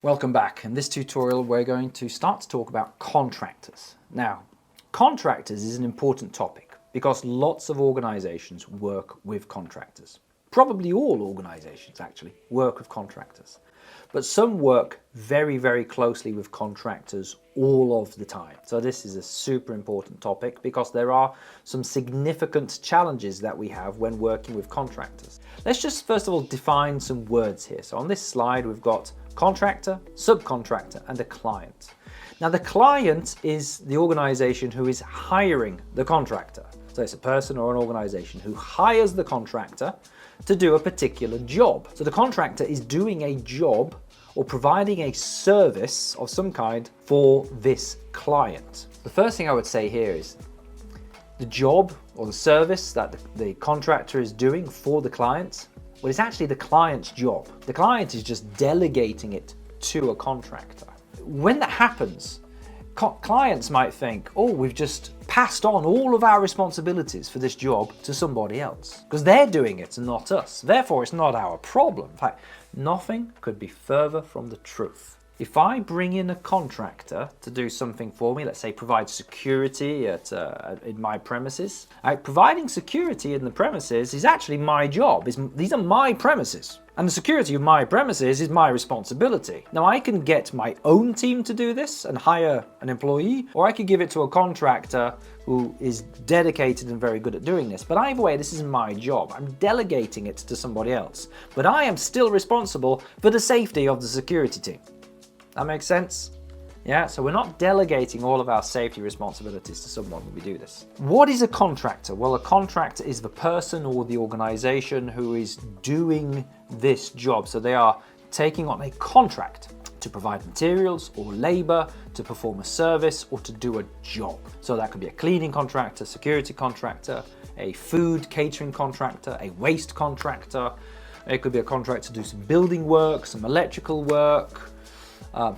Welcome back. In this tutorial we're going to start to talk about contractors. Now, contractors is an important topic because lots of organizations work with contractors. Probably all organizations actually work with contractors. But some work very, very closely with contractors all of the time. So this is a super important topic because there are some significant challenges that we have when working with contractors. Let's just first of all define some words here. So on this slide we've got contractor, subcontractor, and a client. Now the client is the organization who is hiring the contractor. So it's a person or an organization who hires the contractor to do a particular job. So the contractor is doing a job or providing a service of some kind for this client. The first thing I would say here is the job or the service that the contractor is doing for the client, well, it's actually the client's job. The client is just delegating it to a contractor. When that happens, clients might think, oh, we've just passed on all of our responsibilities for this job to somebody else because they're doing it and not us. Therefore, it's not our problem. In fact, nothing could be further from the truth. If I bring in a contractor to do something for me, let's say provide security in my premises, providing security in the premises is actually my job. These are my premises. And the security of my premises is my responsibility. Now I can get my own team to do this and hire an employee, or I could give it to a contractor who is dedicated and very good at doing this. But either way, this is my job. I'm delegating it to somebody else. But I am still responsible for the safety of the security team. That makes sense? Yeah, so we're not delegating all of our safety responsibilities to someone when we do this. What is a contractor? Well, a contractor is the person or the organization who is doing this job. So they are taking on a contract to provide materials or labor, to perform a service, or to do a job. So that could be a cleaning contractor, security contractor, a food catering contractor, a waste contractor. It could be a contractor to do some building work, some electrical work,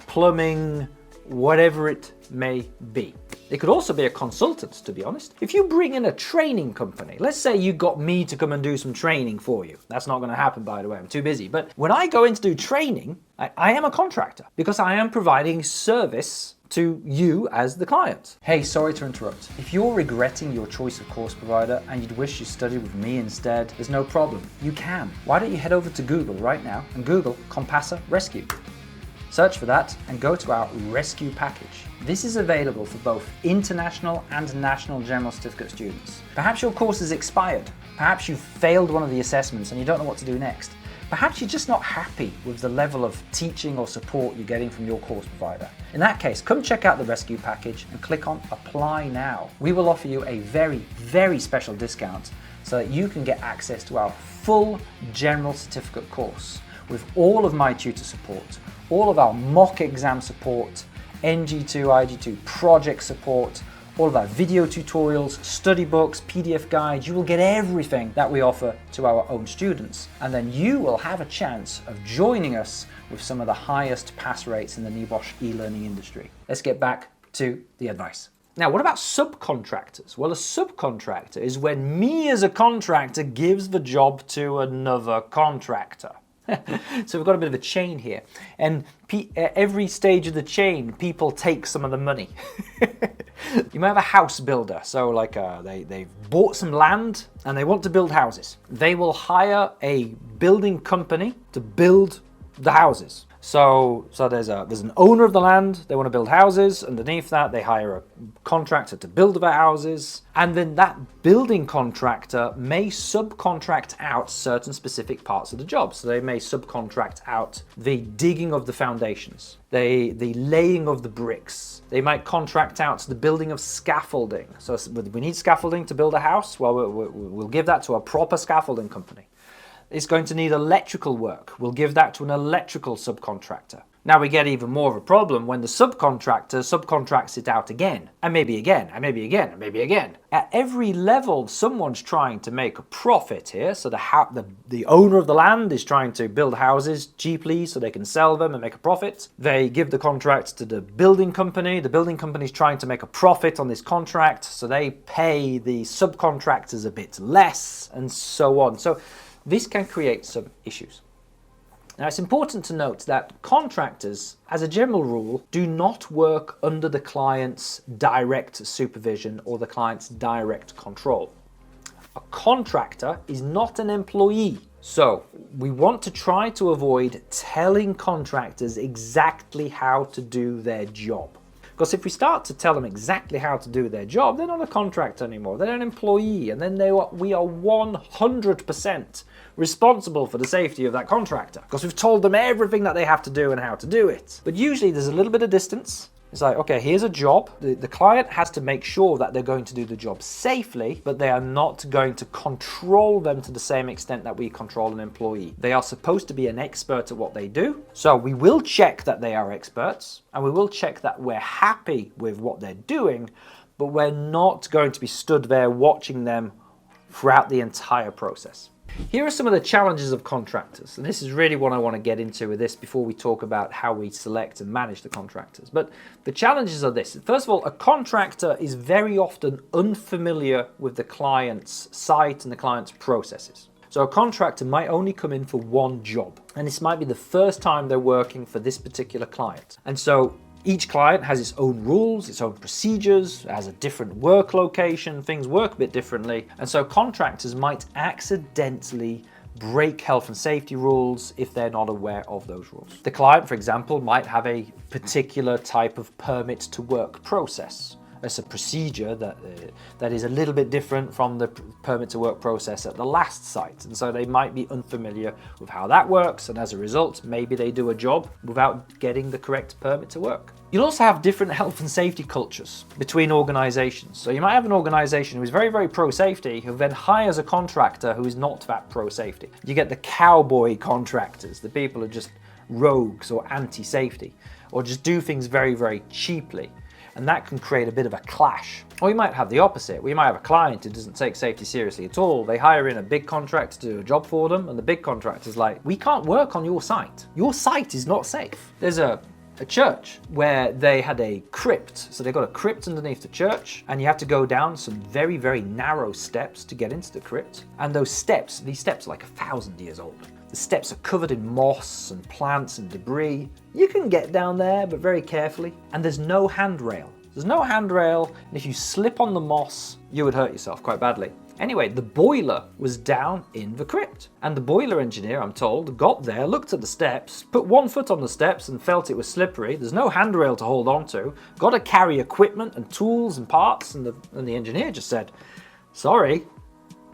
plumbing, whatever it may be. It could also be a consultant, to be honest. If you bring in a training company, let's say you got me to come and do some training for you. That's not going to happen, by the way, I'm too busy. But when I go in to do training, I am a contractor because I am providing service to you as the client. Hey, sorry to interrupt. If you're regretting your choice of course provider and you'd wish you studied with me instead, there's no problem. You can. Why don't you head over to Google right now and Google Compassa Rescue. Search for that and go to our rescue package. This is available for both international and national general certificate students. Perhaps your course is expired. Perhaps you've failed one of the assessments and you don't know what to do next. Perhaps you're just not happy with the level of teaching or support you're getting from your course provider. In that case, come check out the rescue package and click on Apply Now. We will offer you a very, very special discount so that you can get access to our full general certificate course with all of my tutor support, all of our mock exam support, NG2, IG2 project support, all of our video tutorials, study books, PDF guides. You will get everything that we offer to our own students. And then you will have a chance of joining us with some of the highest pass rates in the NEBOSH e-learning industry. Let's get back to the advice. Now, what about subcontractors? Well, a subcontractor is when me as a contractor gives the job to another contractor. So we've got a bit of a chain here, and every stage of the chain, people take some of the money. You might have a house builder, so like they've bought some land and they want to build houses. They will hire a building company to build the houses. So there's an owner of the land, they want to build houses. Underneath that, they hire a contractor to build the houses. And then that building contractor may subcontract out certain specific parts of the job. So they may subcontract out the digging of the foundations, the laying of the bricks. They might contract out the building of scaffolding. So we need scaffolding to build a house. Well, we'll give that to a proper scaffolding company. It's going to need electrical work. We'll give that to an electrical subcontractor. Now we get even more of a problem when the subcontractor subcontracts it out again, and maybe again, and maybe again, and maybe again. At every level, someone's trying to make a profit here. So the owner of the land is trying to build houses cheaply so they can sell them and make a profit. They give the contract to the building company. The building company is trying to make a profit on this contract, so they pay the subcontractors a bit less, and so on. So this can create some issues. Now, it's important to note that contractors, as a general rule, do not work under the client's direct supervision or the client's direct control. A contractor is not an employee. So we want to try to avoid telling contractors exactly how to do their job. Because if we start to tell them exactly how to do their job, they're not a contractor anymore, they're an employee, and then we are 100% responsible for the safety of that contractor. Because we've told them everything that they have to do and how to do it. But usually there's a little bit of distance. It's like, okay, here's a job. The client has to make sure that they're going to do the job safely, but they are not going to control them to the same extent that we control an employee. They are supposed to be an expert at what they do. So we will check that they are experts, and we will check that we're happy with what they're doing, but we're not going to be stood there watching them throughout the entire process. Here are some of the challenges of contractors, and this is really what I want to get into with this before we talk about how we select and manage the contractors. But the challenges are this. First of all, a contractor is very often unfamiliar with the client's site and the client's processes. So a contractor might only come in for one job, and this might be the first time they're working for this particular client. And so each client has its own rules, its own procedures, has a different work location, things work a bit differently. And so contractors might accidentally break health and safety rules if they're not aware of those rules. The client, for example, might have a particular type of permit to work process. It's a procedure that is a little bit different from the permit to work process at the last site. And so they might be unfamiliar with how that works. And as a result, maybe they do a job without getting the correct permit to work. You'll also have different health and safety cultures between organizations. So you might have an organization who is very, very pro-safety, who then hires a contractor who is not that pro-safety. You get the cowboy contractors, the people who are just rogues or anti-safety, or just do things very, very cheaply. And that can create a bit of a clash. Or you might have the opposite. We might have a client who doesn't take safety seriously at all. They hire in a big contractor to do a job for them, and the big contractor's like, we can't work on your site. Your site is not safe. There's a church where they had a crypt. So they got a crypt underneath the church, and you have to go down some very, very narrow steps to get into the crypt. And these steps are like 1,000 years old. The steps are covered in moss and plants and debris. You can get down there, but very carefully. And there's no handrail. There's no handrail, and if you slip on the moss, you would hurt yourself quite badly. Anyway, the boiler was down in the crypt. And the boiler engineer, I'm told, got there, looked at the steps, put one foot on the steps and felt it was slippery. There's no handrail to hold on to. Got to carry equipment and tools and parts, and the engineer just said, sorry,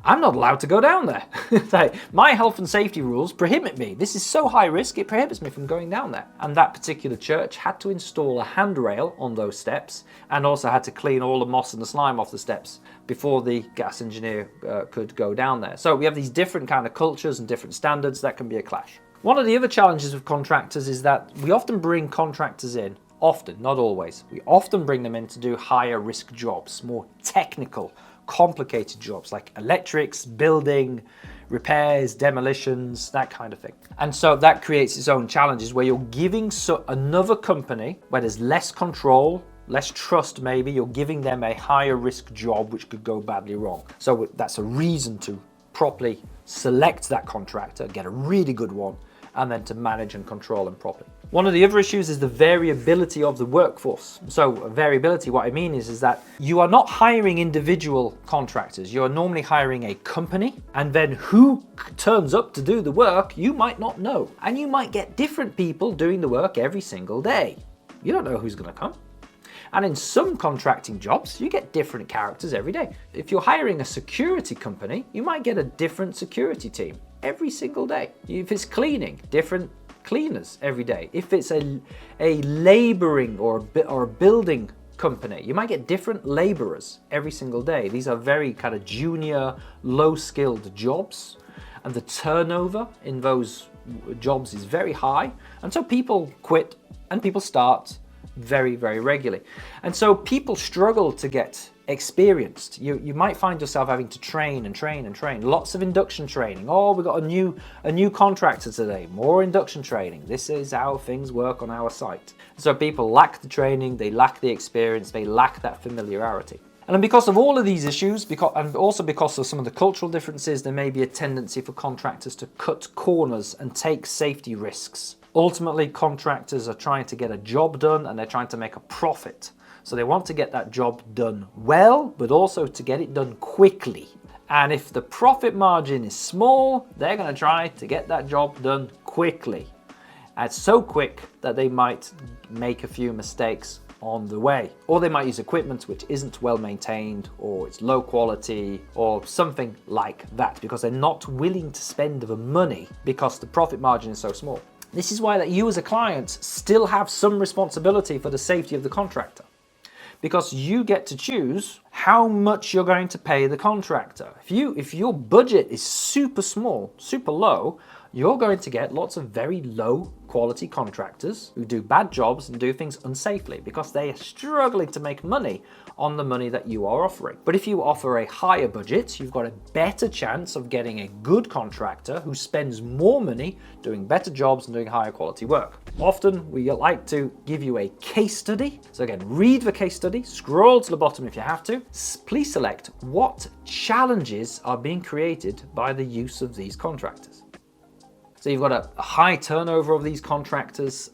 I'm not allowed to go down there. Like, my health and safety rules prohibit me. This is so high risk, it prohibits me from going down there. And that particular church had to install a handrail on those steps, and also had to clean all the moss and the slime off the steps before the gas engineer could go down there. So we have these different kind of cultures and different standards that can be a clash. One of the other challenges with contractors is that we often bring contractors in, often, not always, we often bring them in to do higher risk jobs, more technical, complicated jobs like electrics, building, repairs, demolitions, that kind of thing. And so that creates its own challenges where you're giving another company where there's less control, less trust maybe, you're giving them a higher risk job which could go badly wrong. So that's a reason to properly select that contractor, get a really good one, and then to manage and control them properly. One of the other issues is the variability of the workforce. So variability, what I mean is that you are not hiring individual contractors. You're normally hiring a company, and then who turns up to do the work, you might not know. And you might get different people doing the work every single day. You don't know who's gonna come. And in some contracting jobs, you get different characters every day. If you're hiring a security company, you might get a different security team every single day. If it's cleaning, different cleaners every day. If it's a laboring or a building company, you might get different laborers every single day. These are very kind of junior, low-skilled jobs, and the turnover in those jobs is very high. And so people quit and people start very, very regularly. And so people struggle to get experienced. You might find yourself having to train and train and train. Lots of induction training. Oh, we got a new contractor today. More induction training. This is how things work on our site. So people lack the training, they lack the experience, they lack that familiarity. And then because of all of these issues, and also because of some of the cultural differences, there may be a tendency for contractors to cut corners and take safety risks. Ultimately, contractors are trying to get a job done and they're trying to make a profit. So they want to get that job done well, but also to get it done quickly. And if the profit margin is small, they're going to try to get that job done quickly. And it's so quick that they might make a few mistakes on the way, or they might use equipment which isn't well maintained, or it's low quality, or something like that, because they're not willing to spend the money because the profit margin is so small. This is why that you as a client still have some responsibility for the safety of the contractor, because you get to choose how much you're going to pay the contractor. If your budget is super small, super low, you're going to get lots of very low quality contractors who do bad jobs and do things unsafely because they are struggling to make money on the money that you are offering. But if you offer a higher budget, you've got a better chance of getting a good contractor who spends more money doing better jobs and doing higher quality work. Often we like to give you a case study. So again, read the case study, scroll to the bottom if you have to. Please select what challenges are being created by the use of these contractors. So you've got a high turnover of these contractors,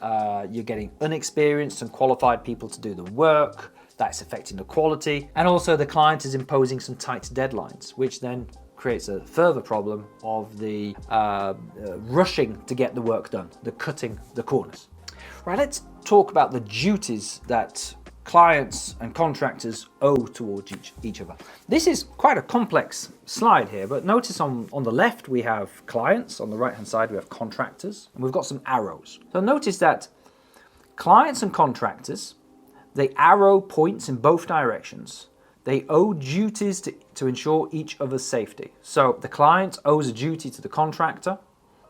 you're getting unexperienced and qualified people to do the work, that's affecting the quality, and also the client is imposing some tight deadlines, which then creates a further problem of the rushing to get the work done, the cutting the corners. Right, let's talk about the duties that clients and contractors owe towards each other. This is quite a complex slide here, but notice on the left we have clients, on the right hand side we have contractors, and we've got some arrows. So notice that clients and contractors, they arrow points in both directions. They owe duties to ensure each other's safety. So the client owes a duty to the contractor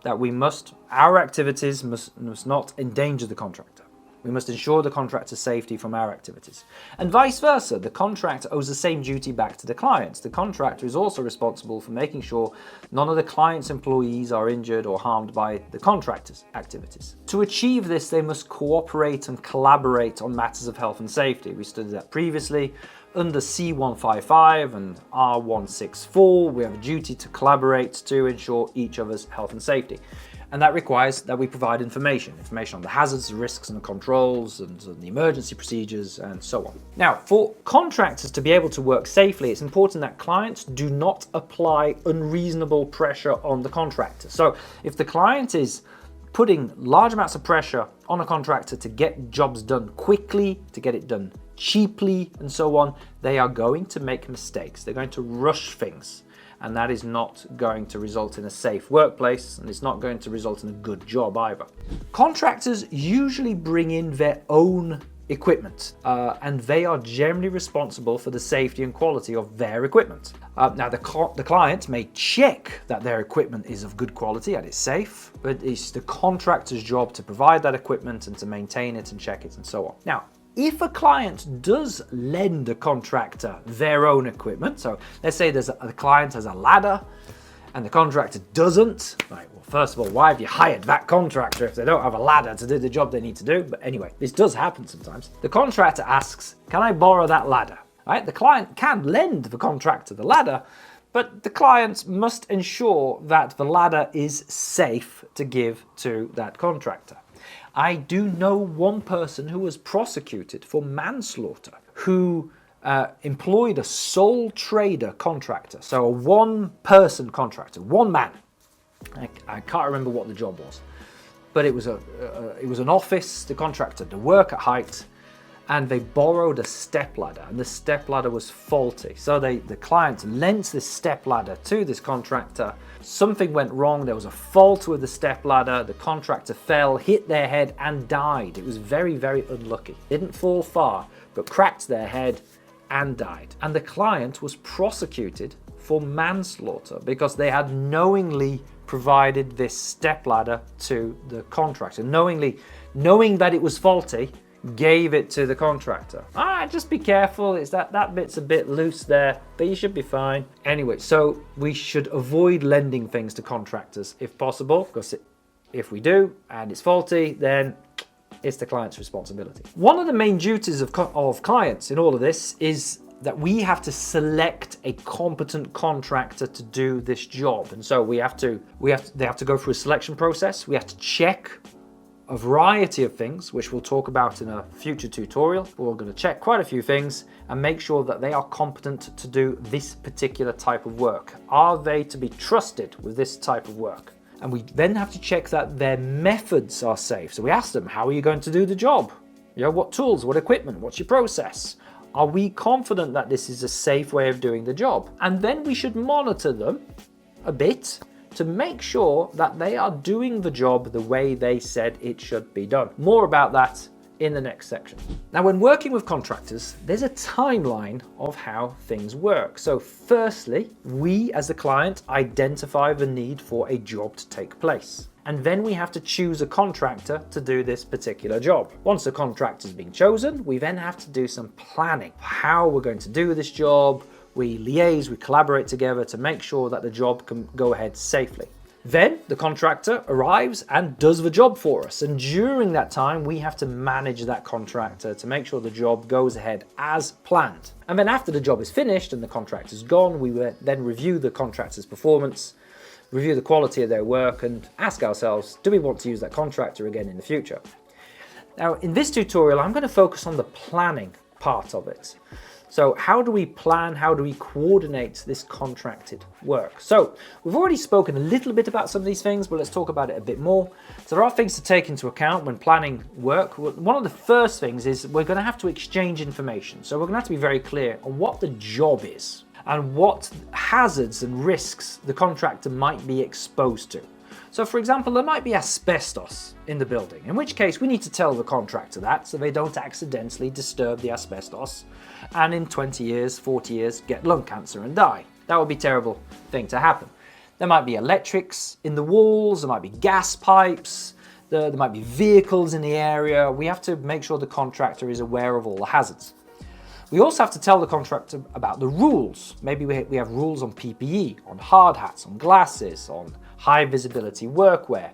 that our activities must not endanger the contractor. We must ensure the contractor's safety from our activities. And vice versa, the contractor owes the same duty back to the client. The contractor is also responsible for making sure none of the client's employees are injured or harmed by the contractor's activities. To achieve this, they must cooperate and collaborate on matters of health and safety. We studied that previously. Under C155 and R164, we have a duty to collaborate to ensure each other's health and safety. And that requires that we provide information on the hazards, the risks and the controls and the emergency procedures and so on. Now, for contractors to be able to work safely, it's important that clients do not apply unreasonable pressure on the contractor. So if the client is putting large amounts of pressure on a contractor to get jobs done quickly, to get it done cheaply and so on, they are going to make mistakes. They're going to rush things. And that is not going to result in a safe workplace, and it's not going to result in a good job either. Contractors usually bring in their own equipment, and they are generally responsible for the safety and quality of their equipment. Now, the client may check that their equipment is of good quality and it's safe, but it's the contractor's job to provide that equipment and to maintain it and check it and so on. Now, if a client does lend a contractor their own equipment, so let's say the client has a ladder and the contractor doesn't, right, well, first of all, why have you hired that contractor if they don't have a ladder to do the job they need to do? But anyway, this does happen sometimes. The contractor asks, can I borrow that ladder? Right? The client can lend the contractor the ladder, but the client must ensure that the ladder is safe to give to that contractor. I do know one person who was prosecuted for manslaughter who employed a sole trader contractor, so a one-person contractor, one man. I can't remember what the job was, but it was an office. The contractor had to work at height, and they borrowed a stepladder, and the stepladder was faulty. So the client lent this stepladder to this contractor. Something went wrong. There was a fault with the stepladder. The contractor fell, hit their head, and died. It was very, very unlucky. Didn't fall far, but cracked their head and died. And the client was prosecuted for manslaughter because they had knowingly provided this stepladder to the contractor. Knowing that it was faulty, gave it to the contractor. Just be careful, it's that bit's a bit loose there, but you should be fine. Anyway, so we should avoid lending things to contractors if possible, because if we do and it's faulty, then it's the client's responsibility. One of the main duties of clients in all of this is that we have to select a competent contractor to do this job. And so they have to go through a selection process. We have to check a variety of things, which we'll talk about in a future tutorial. We're going to check quite a few things and make sure that they are competent to do this particular type of work. Are they to be trusted with this type of work? And we then have to check that their methods are safe. So we ask them, how are you going to do the job? You know, what tools, what equipment, what's your process? Are we confident that this is a safe way of doing the job? And then we should monitor them a bit to make sure that they are doing the job the way they said it should be done. More about that in the next section. Now, when working with contractors, there's a timeline of how things work. So firstly, we as the client identify the need for a job to take place. And then we have to choose a contractor to do this particular job. Once the contractor has been chosen, we then have to do some planning. How we're going to do this job, we liaise, we collaborate together to make sure that the job can go ahead safely. Then the contractor arrives and does the job for us. And during that time, we have to manage that contractor to make sure the job goes ahead as planned. And then after the job is finished and the contractor's gone, we will then review the contractor's performance, review the quality of their work, and ask ourselves, do we want to use that contractor again in the future? Now, in this tutorial, I'm going to focus on the planning part of it. So how do we plan, how do we coordinate this contracted work? So we've already spoken a little bit about some of these things, but let's talk about it a bit more. So there are things to take into account when planning work. One of the first things is we're going to have to exchange information. So we're going to have to be very clear on what the job is and what hazards and risks the contractor might be exposed to. So for example, there might be asbestos in the building, in which case we need to tell the contractor that so they don't accidentally disturb the asbestos and in 20 years, 40 years, get lung cancer and die. That would be a terrible thing to happen. There might be electrics in the walls, there might be gas pipes, there might be vehicles in the area. We have to make sure the contractor is aware of all the hazards. We also have to tell the contractor about the rules. Maybe we have rules on PPE, on hard hats, on glasses, on high visibility workwear,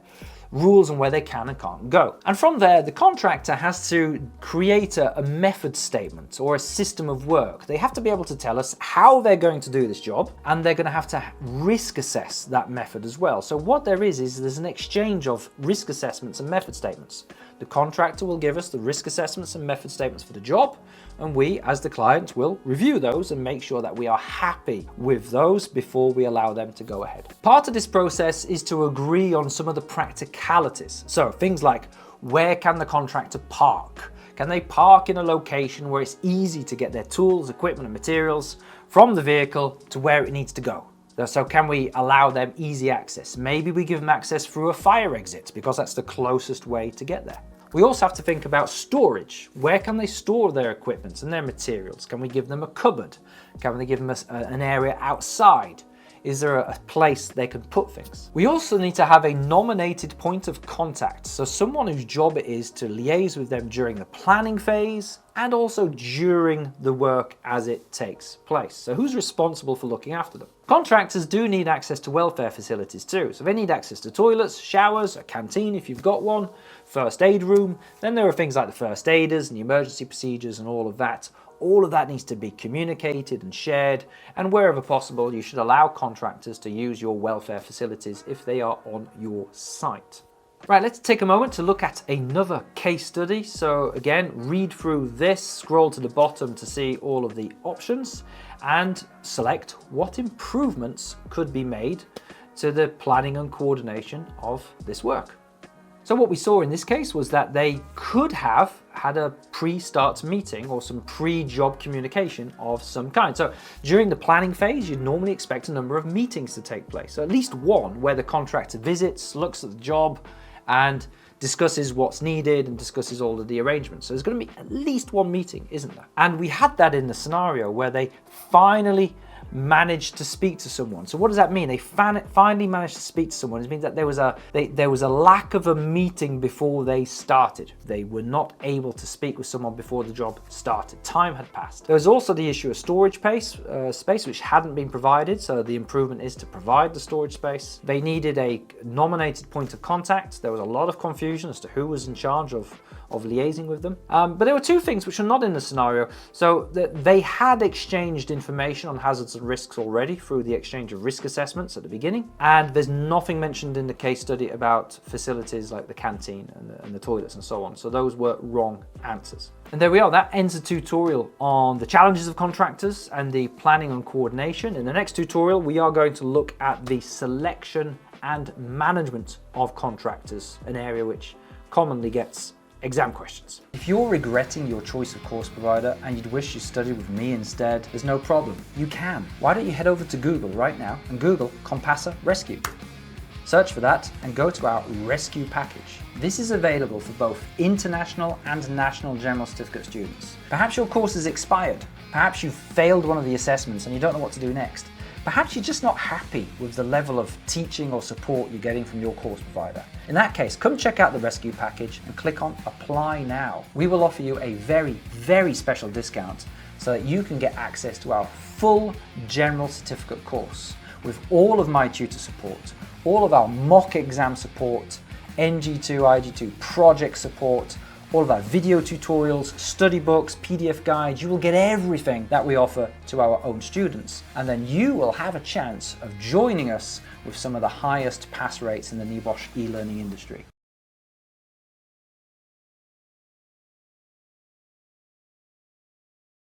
rules on where they can and can't go. And from there, the contractor has to create a method statement or a system of work. They have to be able to tell us how they're going to do this job, and they're going to have to risk assess that method as well. So what there is there's an exchange of risk assessments and method statements. The contractor will give us the risk assessments and method statements for the job, and we, as the client, will review those and make sure that we are happy with those before we allow them to go ahead. Part of this process is to agree on some of the practicalities. So things like, where can the contractor park? Can they park in a location where it's easy to get their tools, equipment, and materials from the vehicle to where it needs to go? So can we allow them easy access? Maybe we give them access through a fire exit because that's the closest way to get there. We also have to think about storage. Where can they store their equipment and their materials? Can we give them a cupboard? Can we give them an area outside? Is there a place they can put things? We also need to have a nominated point of contact. So someone whose job it is to liaise with them during the planning phase and also during the work as it takes place. So who's responsible for looking after them? Contractors do need access to welfare facilities too. So they need access to toilets, showers, a canteen if you've got one, first aid room. Then there are things like the first aiders and the emergency procedures and all of that. All of that needs to be communicated and shared, and wherever possible, you should allow contractors to use your welfare facilities if they are on your site. Right, let's take a moment to look at another case study. So again, read through this, scroll to the bottom to see all of the options, and select what improvements could be made to the planning and coordination of this work. So what we saw in this case was that they could have had a pre-start meeting or some pre-job communication of some kind. So during the planning phase, you'd normally expect a number of meetings to take place. So at least one where the contractor visits, looks at the job and discusses what's needed and discusses all of the arrangements. So there's going to be at least one meeting, isn't there? And we had that in the scenario where they finally managed to speak to someone. So what does that mean? They finally managed to speak to someone. It means that there was a lack of a meeting before they started. They were not able to speak with someone before the job started. Time had passed. There was also the issue of storage space which hadn't been provided. So the improvement is to provide the storage space. They needed a nominated point of contact. There was a lot of confusion as to who was in charge of of liaising with them. But there were two things which are not in the scenario. So they had exchanged information on hazards and risks already through the exchange of risk assessments at the beginning. And there's nothing mentioned in the case study about facilities like the canteen and the toilets and so on. So those were wrong answers. And there we are, that ends the tutorial on the challenges of contractors and the planning and coordination. In the next tutorial, we are going to look at the selection and management of contractors, an area which commonly gets exam questions. If you're regretting your choice of course provider and you'd wish you studied with me instead, there's no problem. You can. Why don't you head over to Google right now and Google Compassa Rescue. Search for that and go to our rescue package. This is available for both international and national general certificate students. Perhaps your course is expired. Perhaps you've failed one of the assessments and you don't know what to do next. Perhaps you're just not happy with the level of teaching or support you're getting from your course provider. In that case, come check out the rescue package and click on Apply Now. We will offer you a very, very special discount so that you can get access to our full general certificate course with all of my tutor support, all of our mock exam support, NG2, IG2 project support, all of our video tutorials, study books, PDF guides. You will get everything that we offer to our own students. And then you will have a chance of joining us with some of the highest pass rates in the NEBOSH e-learning industry.